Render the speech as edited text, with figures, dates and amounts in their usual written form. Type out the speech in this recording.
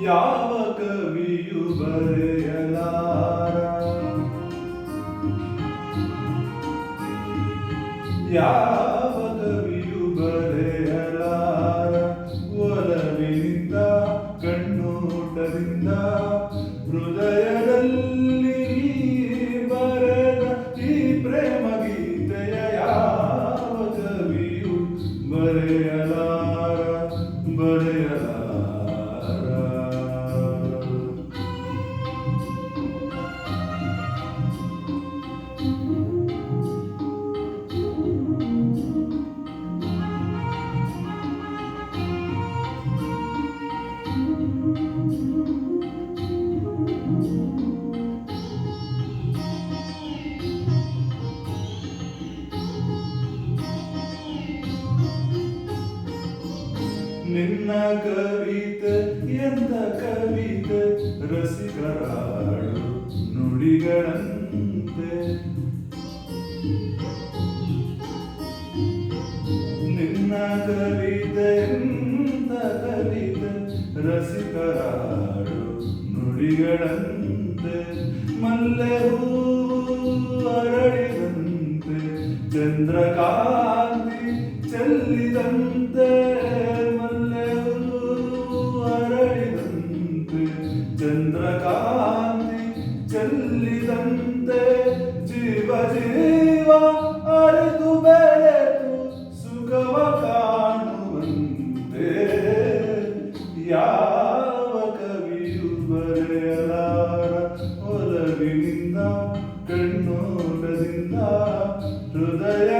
ಯಾವ ಕವಿಯು ಬರೆಯಲಾರ, ಯಾವ ಕವಿಯು ಬರೆಯಲಾರ. ಒಲವಿನಿಂದ ಕಣ್ಣೋಟದಿಂದ ಹೃದಯದಲ್ಲಿ ಬರೆದ ಈ ಪ್ರೇಮ ಗೀತೆಯ ಯಾವ ಕವಿಯು ಬರೆಯಲಾರ, ಬರೆಯಲಾರ. ನಿನ್ನ ಕವಿತೆ ಎಂದ ಕವಿತೆ ರಸಿಕರಾಡು ನುಡಿಗಳಂತೆ. ನಿನ್ನ ಕವಿತೆ ಎಂದ ಕವಿತೆ ರಸಿಕರಾಡು ನುಡಿಗಳಂತೆ. ಮಲ್ಲೆ ಹೂ ಅರಳಿದಂತೆ ಚಂದ್ರಕಾಂತಿ ಚೆಲ್ಲಿದಂತೆ. ಚಂದ್ರಕಾಂತಿ ಚೆಲ್ಲಿದಂತೆ ಜೀವ ಜೀವ ಅರಿತು ಬೆಳೆತು ಸುಖವ ಕಾಣುವಂತೆ. ಯಾವ ಕವಿಯು ಬರೆಯಲಾರ, ಒಲವಿನಿಂದ ಕಣ್ಣೋಟದಿಂದ ಹೃದಯ